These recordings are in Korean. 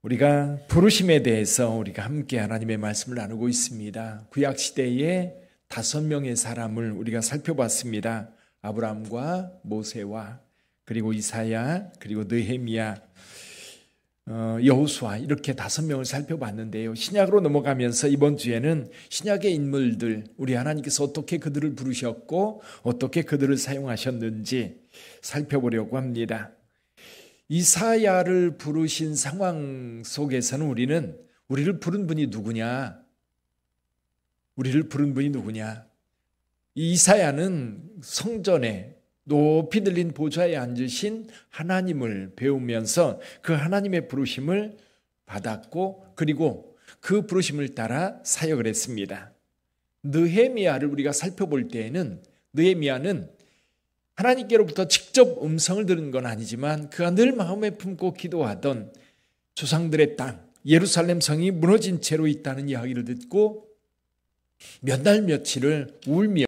우리가 부르심에 대해서 우리가 함께 하나님의 말씀을 나누고 있습니다. 구약 시대에 5명의 사람을 우리가 살펴봤습니다. 아브라함과 모세와 그리고 이사야 그리고 느헤미야, 여호수아 이렇게 5명을 살펴봤는데요. 신약으로 넘어가면서 이번 주에는 신약의 인물들, 우리 하나님께서 어떻게 그들을 부르셨고 어떻게 그들을 사용하셨는지 살펴보려고 합니다. 이사야를 부르신 상황 속에서는 우리를 부른 분이 누구냐? 우리를 부른 분이 누구냐? 이사야는 성전에 높이 들린 보좌에 앉으신 하나님을 배우면서 그 하나님의 부르심을 받았고 그리고 그 부르심을 따라 사역을 했습니다. 느헤미야를 우리가 살펴볼 때에는 느헤미야는 하나님께로부터 직접 음성을 들은 건 아니지만 그가 늘 마음에 품고 기도하던 조상들의 땅 예루살렘 성이 무너진 채로 있다는 이야기를 듣고 몇 날 며칠을 울며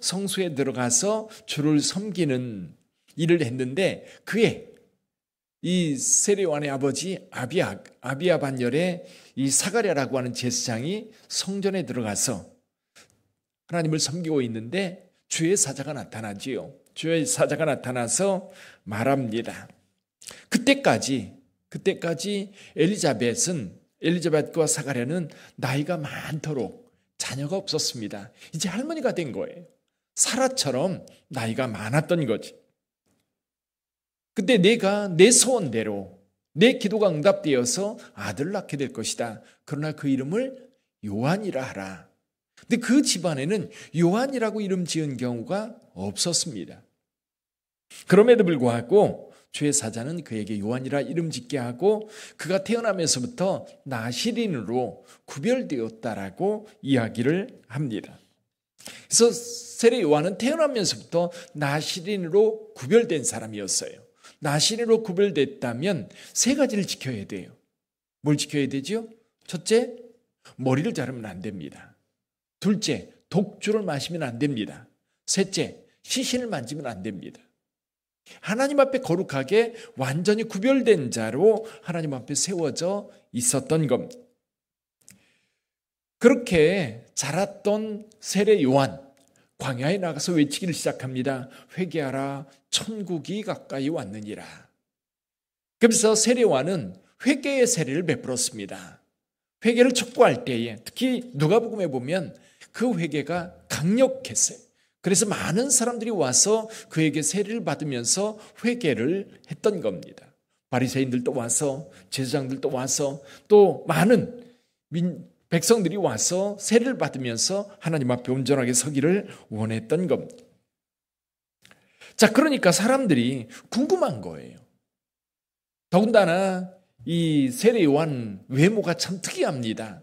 성소에 들어가서 주를 섬기는 일을 했는데 그의 이 세례요한의 아버지 아비야 반열의 이 사가랴라고 하는 제사장이 성전에 들어가서 하나님을 섬기고 있는데 주의 사자가 나타나지요. 주의 사자가 나타나서 말합니다. 그때까지 엘리자벳과 사가랴는 나이가 많도록 자녀가 없었습니다. 이제 할머니가 된 거예요. 사라처럼 나이가 많았던 거지. 근데 내가 내 소원대로 내 기도가 응답되어서 아들을 낳게 될 것이다. 그러나 그 이름을 요한이라 하라. 근데 그 집안에는 요한이라고 이름 지은 경우가 없었습니다. 그럼에도 불구하고 주의 사자는 그에게 요한이라 이름 짓게 하고 그가 태어나면서부터 나시린으로 구별되었다라고 이야기를 합니다. 그래서 세례 요한은 태어나면서부터 나시린으로 구별된 사람이었어요. 나시린으로 구별됐다면 3가지를 지켜야 돼요. 뭘 지켜야 되죠? 첫째, 머리를 자르면 안 됩니다. 둘째, 독주를 마시면 안 됩니다. 셋째, 시신을 만지면 안 됩니다. 하나님 앞에 거룩하게 완전히 구별된 자로 하나님 앞에 세워져 있었던 겁니다. 그렇게 자랐던 세례 요한, 광야에 나가서 외치기를 시작합니다. 회개하라, 천국이 가까이 왔느니라. 그래서 세례 요한은 회개의 세례를 베풀었습니다. 회개를 촉구할 때에 특히 누가복음에 보면 그 회개가 강력했어요. 그래서 많은 사람들이 와서 그에게 세례를 받으면서 회개를 했던 겁니다. 바리새인들도 와서 제사장들도 와서 또 많은 백성들이 와서 세례를 받으면서 하나님 앞에 온전하게 서기를 원했던 겁니다. 자, 그러니까 사람들이 궁금한 거예요. 더군다나 이 세례 요한 외모가 참 특이합니다.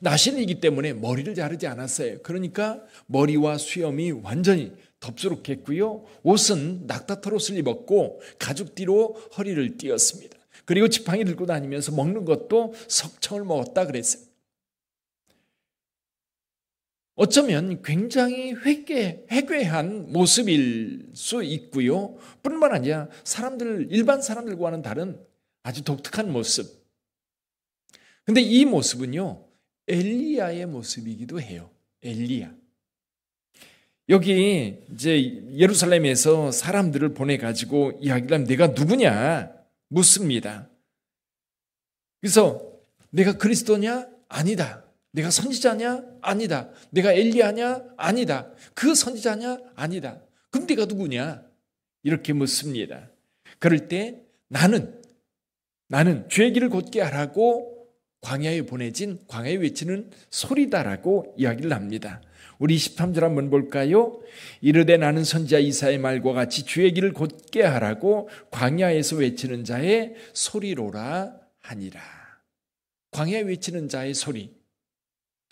나시린이기 때문에 머리를 자르지 않았어요. 그러니까 머리와 수염이 완전히 덥수룩했고요. 옷은 낙타털옷을 입었고 가죽띠로 허리를 띄었습니다. 그리고 지팡이 들고 다니면서 먹는 것도 석청을 먹었다 그랬어요. 어쩌면 굉장히 회개한 모습일 수 있고요. 뿐만 아니라 일반 사람들과는 다른 아주 독특한 모습. 근데 이 모습은요, 엘리야의 모습이기도 해요. 엘리야. 여기 이제 예루살렘에서 사람들을 보내가지고 이야기를 하면 내가 누구냐 묻습니다. 그래서 내가 그리스도냐? 아니다. 내가 선지자냐? 아니다. 내가 엘리야냐? 아니다. 그 선지자냐? 아니다. 그럼 네가 누구냐? 이렇게 묻습니다. 그럴 때 나는 주의 길을 곧게 하라고 광야에 보내진 광야에 외치는 소리다라고 이야기를 합니다. 우리 23절 한번 볼까요? 이르되 나는 선지자 이사야의 말과 같이 주의 길을 곧게 하라고 광야에서 외치는 자의 소리로라 하니라. 광야에 외치는 자의 소리.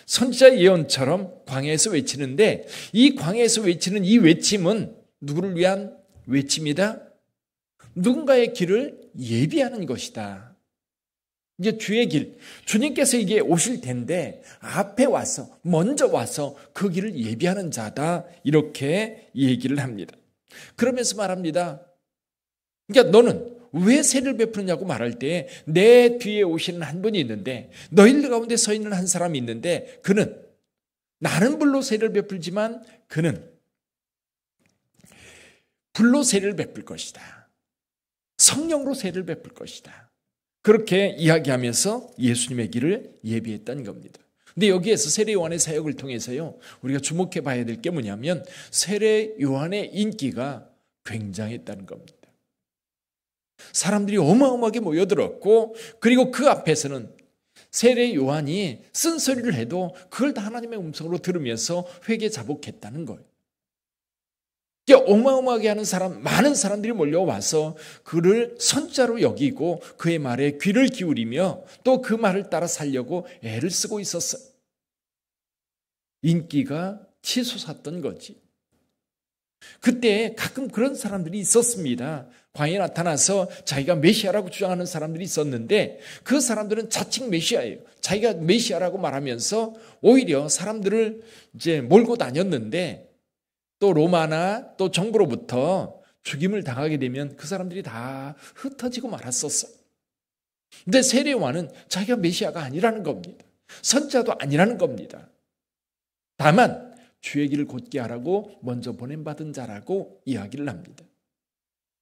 선지자 예언처럼 광야에서 외치는데 이 광야에서 외치는 이 외침은 누구를 위한 외침이다? 누군가의 길을 예비하는 것이다. 이제 주의 길, 주님께서 이게 오실 텐데 앞에 와서 먼저 와서 그 길을 예비하는 자다 이렇게 얘기를 합니다. 그러면서 말합니다. 그러니까 너는 왜 세례를 베푸느냐고 말할 때 내 뒤에 오시는 한 분이 있는데 너희들 가운데 서 있는 한 사람이 있는데 그는 나는 불로 세례를 베풀지만 그는 불로 세례를 베풀 것이다. 성령으로 세례를 베풀 것이다. 그렇게 이야기하면서 예수님의 길을 예비했던 겁니다. 근데 여기에서 세례 요한의 사역을 통해서요, 우리가 주목해 봐야 될 게 뭐냐면 세례 요한의 인기가 굉장했다는 겁니다. 사람들이 어마어마하게 모여들었고, 그리고 그 앞에서는 세례 요한이 쓴소리를 해도 그걸 다 하나님의 음성으로 들으면서 회개 자복했다는 거예요. 어마어마하게 하는 많은 사람들이 몰려와서 그를 선자로 여기고 그의 말에 귀를 기울이며 또 그 말을 따라 살려고 애를 쓰고 있었어요. 인기가 치솟았던 거지. 그때 가끔 그런 사람들이 있었습니다. 광야에 나타나서 자기가 메시아라고 주장하는 사람들이 있었는데 그 사람들은 자칭 메시아예요. 자기가 메시아라고 말하면서 오히려 사람들을 이제 몰고 다녔는데 또 로마나 또 정부로부터 죽임을 당하게 되면 그 사람들이 다 흩어지고 말았었어요. 근데 세례 요한은 자기가 메시아가 아니라는 겁니다. 선자도 아니라는 겁니다. 다만 주의 길을 곧게 하라고 먼저 보냄받은 자라고 이야기를 합니다.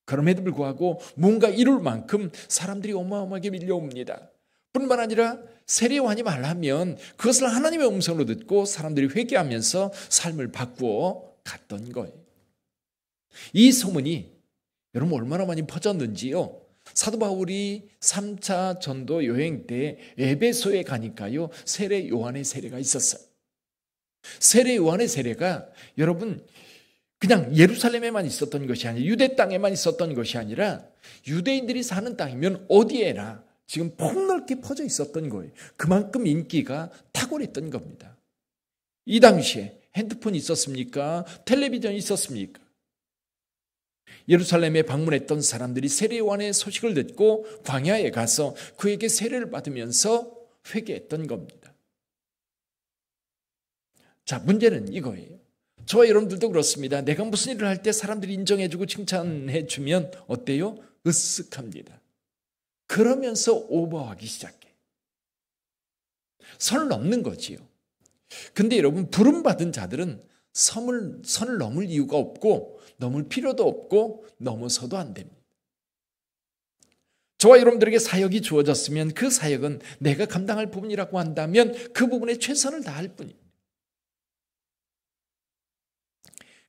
그럼에도 불구하고 뭔가 이룰 만큼 사람들이 어마어마하게 밀려옵니다. 뿐만 아니라 세례 요한이 말하면 그것을 하나님의 음성으로 듣고 사람들이 회개하면서 삶을 바꾸어 갔던 거예요. 이 소문이 여러분 얼마나 많이 퍼졌는지요. 사도 바울이 3차 전도 여행 때 에베소에 가니까요, 세례 요한의 세례가 있었어요. 세례 요한의 세례가 여러분 그냥 예루살렘에만 있었던 것이 아니라 유대 땅에만 있었던 것이 아니라 유대인들이 사는 땅이면 어디에나 지금 폭넓게 퍼져 있었던 거예요. 그만큼 인기가 탁월했던 겁니다. 이 당시에 핸드폰이 있었습니까? 텔레비전이 있었습니까? 예루살렘에 방문했던 사람들이 세례 요한의 소식을 듣고 광야에 가서 그에게 세례를 받으면서 회개했던 겁니다. 자, 문제는 이거예요. 저와 여러분들도 그렇습니다. 내가 무슨 일을 할 때 사람들이 인정해주고 칭찬해주면 어때요? 으쓱합니다. 그러면서 오버하기 시작해. 선을 넘는 거지요. 근데 여러분, 부름받은 자들은 선을 넘을 이유가 없고 넘을 필요도 없고 넘어서도 안 됩니다. 저와 여러분들에게 사역이 주어졌으면 그 사역은 내가 감당할 부분이라고 한다면 그 부분에 최선을 다할 뿐입니다.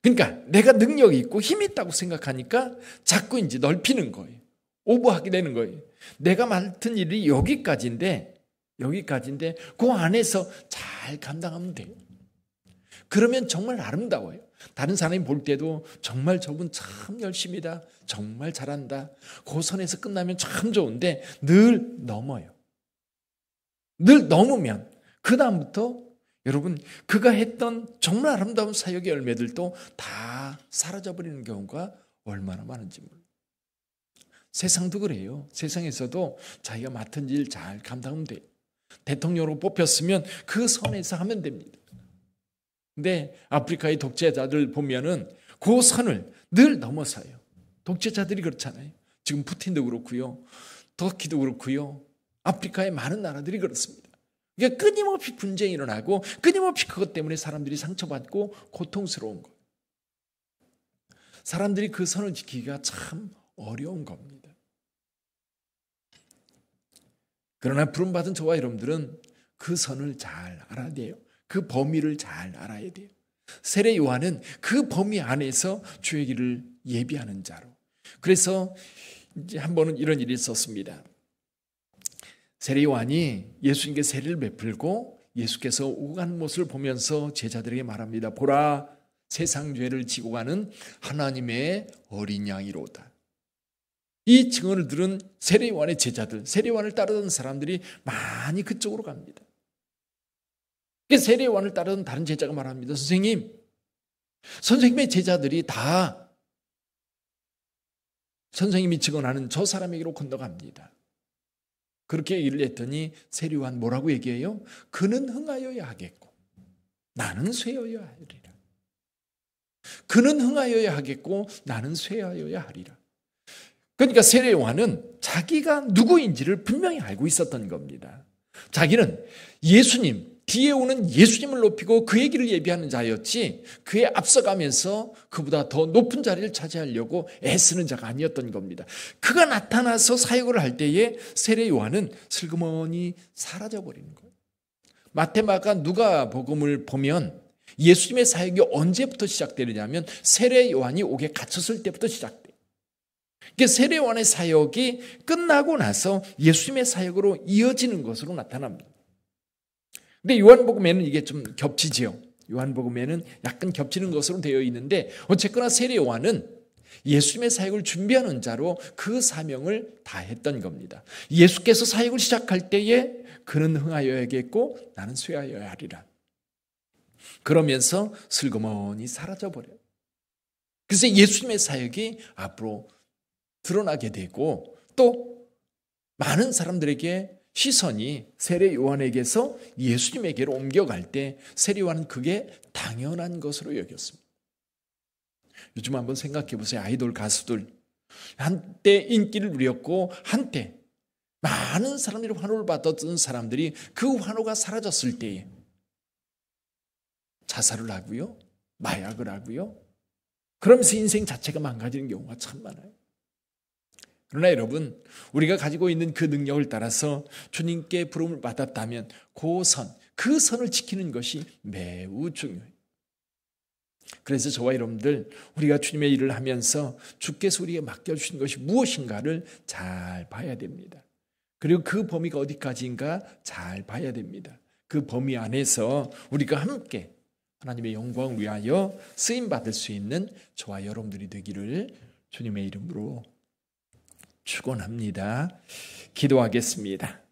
그러니까 내가 능력이 있고 힘이 있다고 생각하니까 자꾸 이제 넓히는 거예요. 오버하게 되는 거예요. 내가 맡은 일이 여기까지인데 그 안에서 잘 감당하면 돼요. 그러면 정말 아름다워요. 다른 사람이 볼 때도 정말 저분 참 열심히다, 정말 잘한다, 그 선에서 끝나면 참 좋은데 늘 넘어요. 늘 넘으면 그 다음부터 여러분 그가 했던 정말 아름다운 사역의 열매들도 다 사라져버리는 경우가 얼마나 많은지 몰라요. 세상도 그래요. 세상에서도 자기가 맡은 일 잘 감당하면 돼요. 대통령으로 뽑혔으면 그 선에서 하면 됩니다. 근데 아프리카의 독재자들 보면은 그 선을 늘 넘어서요. 독재자들이 그렇잖아요. 지금 푸틴도 그렇고요. 터키도 그렇고요. 아프리카의 많은 나라들이 그렇습니다. 그러니까 끊임없이 분쟁이 일어나고 끊임없이 그것 때문에 사람들이 상처받고 고통스러운 거예요. 사람들이 그 선을 지키기가 참 어려운 겁니다. 그러나 부름받은 저와 여러분들은 그 선을 잘 알아야 돼요. 그 범위를 잘 알아야 돼요. 세례 요한은 그 범위 안에서 주의 길을 예비하는 자로. 그래서 이제 한 번은 이런 일이 있었습니다. 세례 요한이 예수님께 세례를 베풀고 예수께서 오고 가는 모습을 보면서 제자들에게 말합니다. 보라, 세상 죄를 지고 가는 하나님의 어린 양이로다. 이 증언을 들은 세례 요한의 제자들, 세례 요한을 따르던 사람들이 많이 그쪽으로 갑니다. 세례 요한을 따르던 다른 제자가 말합니다. 선생님의 제자들이 다 선생님이 증언하는 저 사람에게로 건너갑니다. 그렇게 얘기를 했더니 세례 요한 뭐라고 얘기해요? 그는 흥하여야 하겠고 나는 쇠하여야 하리라. 그는 흥하여야 하겠고 나는 쇠하여야 하리라. 그러니까 세례 요한은 자기가 누구인지를 분명히 알고 있었던 겁니다. 자기는 예수님, 뒤에 오는 예수님을 높이고 그의 길을 예비하는 자였지 그에 앞서가면서 그보다 더 높은 자리를 차지하려고 애쓰는 자가 아니었던 겁니다. 그가 나타나서 사역을 할 때에 세례 요한은 슬그머니 사라져버리는 거예요. 마태, 마가, 누가복음을 보면 예수님의 사역이 언제부터 시작되느냐면 세례 요한이 옥에 갇혔을 때부터 시작돼요. 세례 요한의 사역이 끝나고 나서 예수님의 사역으로 이어지는 것으로 나타납니다. 근데 요한복음에는 이게 좀 겹치지요. 요한복음에는 약간 겹치는 것으로 되어 있는데 어쨌거나 세례 요한은 예수님의 사역을 준비하는 자로 그 사명을 다했던 겁니다. 예수께서 사역을 시작할 때에 그는 흥하여야겠고 나는 쇠하여야 하리라. 그러면서 슬그머니 사라져버려요. 그래서 예수님의 사역이 앞으로 드러나게 되고 또 많은 사람들에게 시선이 세례 요한에게서 예수님에게로 옮겨갈 때 세례 요한은 그게 당연한 것으로 여겼습니다. 요즘 한번 생각해 보세요. 아이돌 가수들 한때 인기를 누렸고 한때 많은 사람들이 환호를 받았던 사람들이 그 환호가 사라졌을 때에 자살을 하고요, 마약을 하고요, 그러면서 인생 자체가 망가지는 경우가 참 많아요. 그러나 여러분, 우리가 가지고 있는 그 능력을 따라서 주님께 부름을 받았다면 그 선을 지키는 것이 매우 중요해요. 그래서 저와 여러분들, 우리가 주님의 일을 하면서 주께서 우리에게 맡겨주신 것이 무엇인가를 잘 봐야 됩니다. 그리고 그 범위가 어디까지인가 잘 봐야 됩니다. 그 범위 안에서 우리가 함께 하나님의 영광을 위하여 쓰임받을 수 있는 저와 여러분들이 되기를 주님의 이름으로 축원합니다. 기도하겠습니다.